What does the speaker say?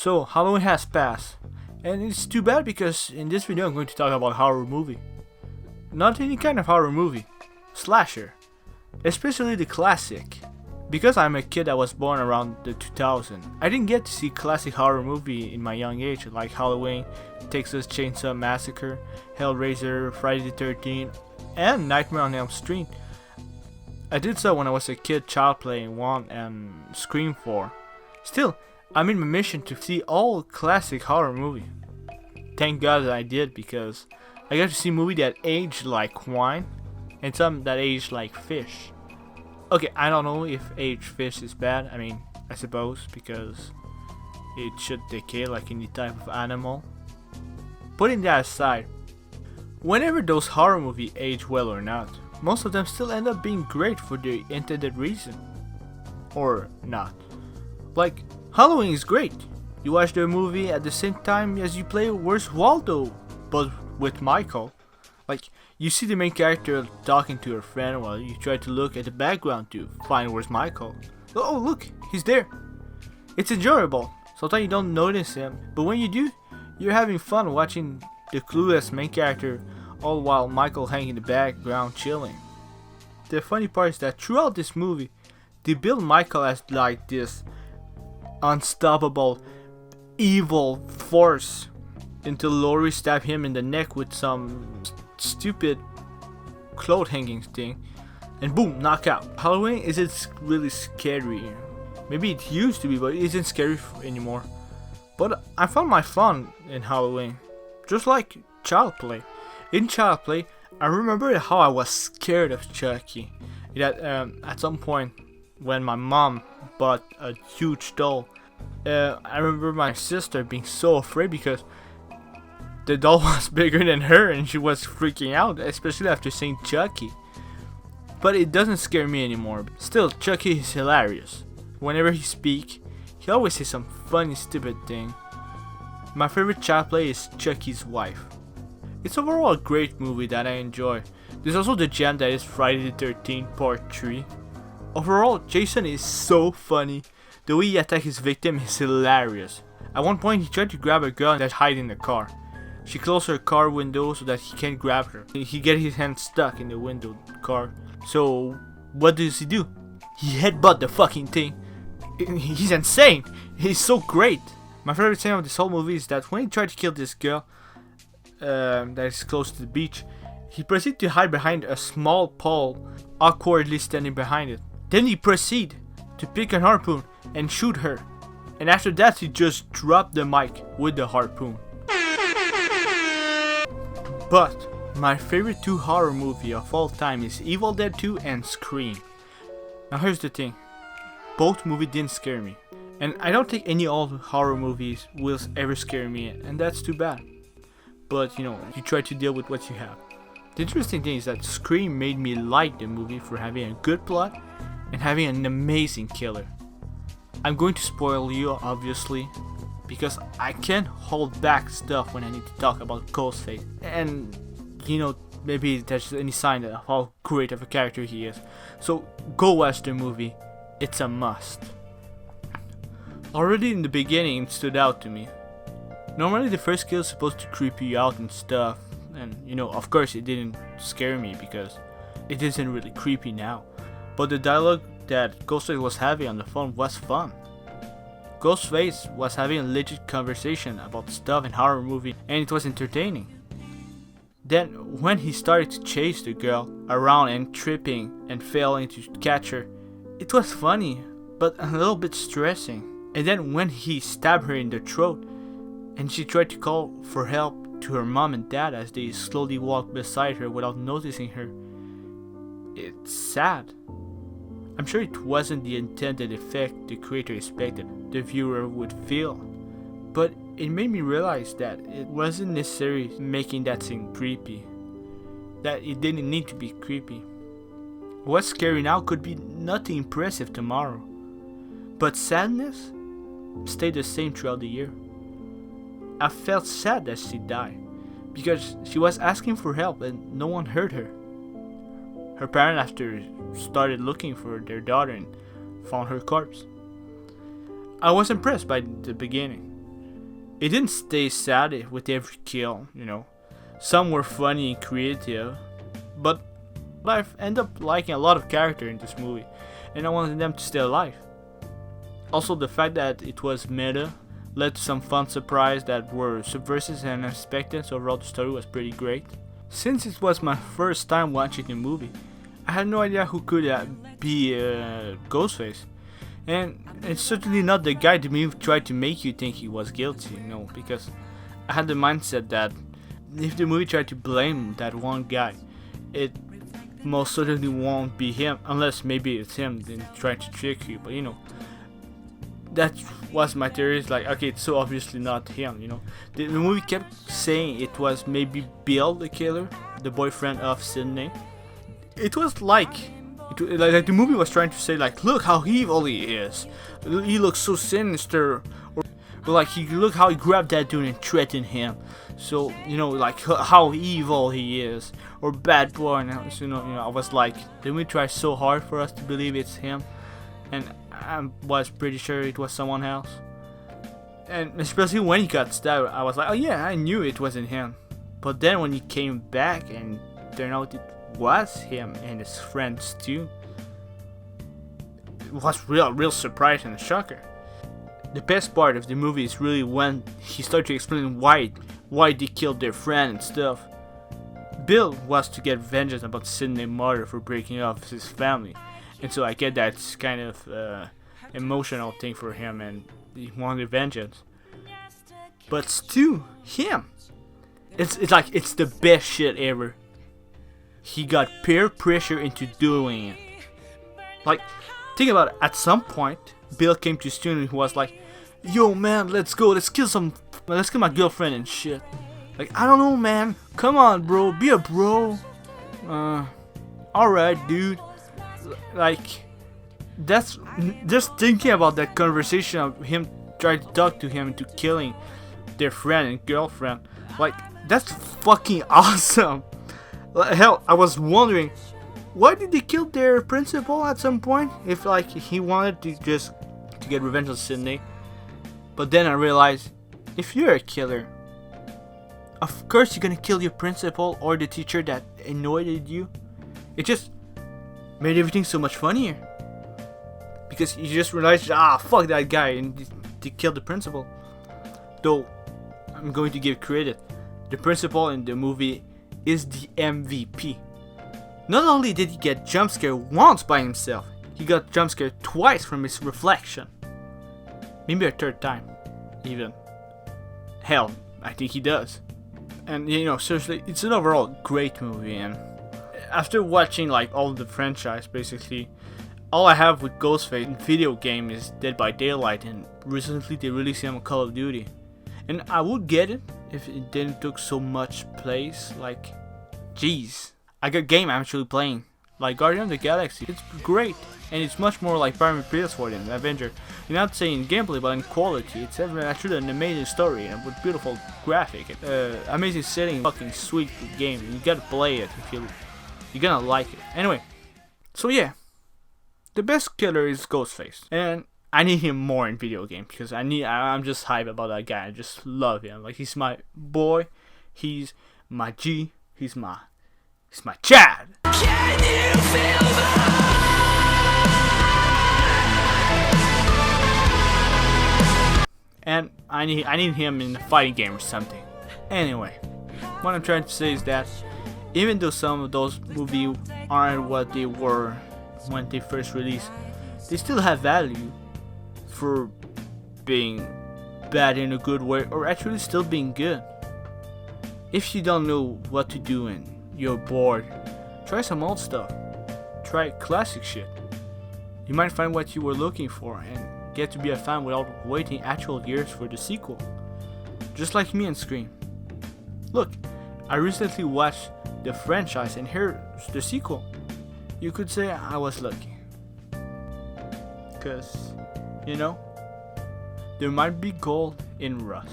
So Halloween has passed, and it's too bad because in this video I'm going to talk about horror movie. Not any kind of horror movie, slasher, especially the classic. Because I'm a kid that was born around the 2000, I didn't get to see classic horror movie in my young age like Halloween, Texas Chainsaw Massacre, Hellraiser, Friday the 13th, and Nightmare on Elm Street. I did so when I was a kid, Child Play 1 and Scream 4. Still, I'm in my mission to see all classic horror movie. Thank God that I did, because I got to see movies that age like wine and some that age like fish. Okay, I don't know if aged fish is bad, I suppose, because it should decay like any type of animal. Putting that aside, whenever those horror movies age well or not, most of them still end up being great for the intended reason. Or not. Like, Halloween is great. You watch the movie at the same time as you play Where's Waldo, but with Michael. Like, you see the main character talking to her friend while you try to look at the background to find Where's Michael. Oh look, he's there. It's enjoyable. Sometimes you don't notice him, but when you do, you're having fun watching the clueless main character all while Michael hanging in the background chilling. The funny part is that throughout this movie, they build Michael as like this unstoppable evil force until Laurie stabbed him in the neck with some stupid cloth hanging thing, and boom, knockout. Halloween isn't really scary. Maybe it used to be, but it isn't scary anymore. But I found my fun in Halloween, just like Child Play. In Child Play, I remember how I was scared of Chucky. That at some point when my mom bought a huge doll, I remember my sister being so afraid because the doll was bigger than her and she was freaking out, especially after seeing Chucky. But it doesn't scare me anymore. Still, Chucky is hilarious. Whenever he speaks, he always says some funny stupid thing. My favorite Child Play is Chucky's wife. It's overall a great movie that I enjoy. There's also the gem that is Friday the 13th Part 3. Overall, Jason is so funny. The way he attacks his victim is hilarious. At one point, he tried to grab a girl that hid in the car. She closed her car window so that he can't grab her. He gets his hand stuck in the window car. So, what does he do? He headbutt the fucking thing. He's insane. He's so great. My favorite scene of this whole movie is that when he tried to kill this girl that is close to the beach, he proceeded to hide behind a small pole, awkwardly standing behind it. Then he proceeded to pick a harpoon and shoot her. And after that, he just dropped the mic with the harpoon. But my favorite two horror movie of all time is Evil Dead 2 and Scream. Now here's the thing. Both movies didn't scare me. And I don't think any old horror movies will ever scare me, and that's too bad. But you try to deal with what you have. The interesting thing is that Scream made me like the movie for having a good plot and having an amazing killer. I'm going to spoil you, obviously, because I can't hold back stuff when I need to talk about Ghostface. And maybe there's any sign of how great of a character he is. So go watch the movie. It's a must. Already in the beginning, it stood out to me. Normally the first kill is supposed to creep you out and stuff, and of course it didn't scare me because it isn't really creepy now. But the dialogue that Ghostface was having on the phone was fun. Ghostface was having a legit conversation about stuff in horror movie, and it was entertaining. Then when he started to chase the girl around and tripping and failing to catch her, it was funny, but a little bit stressing. And then when he stabbed her in the throat, and she tried to call for help to her mom and dad as they slowly walked beside her without noticing her, it's sad. I'm sure it wasn't the intended effect the creator expected the viewer would feel, but it made me realize that it wasn't necessary making that scene creepy, that it didn't need to be creepy. What's scary now could be nothing impressive tomorrow, but sadness stayed the same throughout the year. I felt sad that she died, because she was asking for help and no one heard her. Her parents after started looking for their daughter and found her corpse. I was impressed by the beginning. It didn't stay sad with every kill, you know. Some were funny and creative, but I ended up liking a lot of character in this movie, and I wanted them to stay alive. Also, the fact that it was meta led to some fun surprises that were subversive and unexpected, so overall the story was pretty great. Since it was my first time watching the movie, I had no idea who could be Ghostface. And it's certainly not the guy the movie tried to make you think he was guilty, you know, because I had the mindset that if the movie tried to blame that one guy, it most certainly won't be him, unless maybe it's him then trying to trick you, but you know, that was my theory. It's like, okay, it's so obviously not him, you know. The movie kept saying it was maybe Bill the killer, the boyfriend of Sydney. It was like the movie was trying to say, like, look how evil he is. He looks so sinister. Or like, look how he grabbed that dude and threatened him. So, you know, like how evil he is. Or bad boy. And, you know, I was like, the movie tried so hard for us to believe it's him. And I was pretty sure it was someone else. And especially when he got stabbed, I was like, oh yeah, I knew it wasn't him. But then when he came back and turned out it was him and his friends too, it was real surprise and a shocker. The best part of the movie is really when he started to explain why they killed their friend and stuff. Bill was to get vengeance about Sydney's mother for breaking off his family, and so I get that's kind of emotional thing for him, and he wanted vengeance. But Stu, him, it's like it's the best shit ever. He got peer pressure into doing it. Like, think about it. At some point, Bill came to Stu and he was like, "Yo, man, let's go. Let's kill my girlfriend and shit." Like, I don't know, man. Come on, bro. Be a bro. Alright, dude. Like, that's just thinking about that conversation of him trying to talk to him into killing their friend and girlfriend. Like, that's fucking awesome. Hell, I was wondering, why did they kill their principal at some point? If like he wanted to just to get revenge on Sydney. But then I realized, if you're a killer, of course you're gonna kill your principal or the teacher that annoyed you. It just made everything so much funnier. Because you just realized, fuck that guy, and they killed the principal. Though, I'm going to give credit. The principal in the movie is the MVP. Not only did he get jump scared once by himself, he got jump scared twice from his reflection. Maybe a third time, even. Hell, I think he does. And you know, seriously, it's an overall great movie. And after watching like all the franchise, basically, all I have with Ghostface in video game is Dead by Daylight, and recently they released him on Call of Duty. And I would get it if it didn't took so much place. Like, jeez, I got game I'm actually playing, like Guardian of the Galaxy. It's great, and it's much more like Pyramid PS4 than Avenger. You're not saying gameplay, but in quality, it's actually an amazing story and with beautiful graphic, amazing setting, fucking sweet game. You gotta play it if you're gonna like it. Anyway, so yeah, the best killer is Ghostface, and I need him more in video games because I'm just hype about that guy. I just love him. Like, he's my boy, he's my G, he's my Chad. Can you feel and I need him in a fighting game or something. Anyway, what I'm trying to say is that even though some of those movies aren't what they were when they first released, they still have value for being bad in a good way, or actually still being good. If you don't know what to do and you're bored, try some old stuff. Try classic shit. You might find what you were looking for and get to be a fan without waiting actual years for the sequel. Just like me and Scream. Look, I recently watched the franchise and here's the sequel. You could say I was lucky. Cause, you know, there might be gold in rust.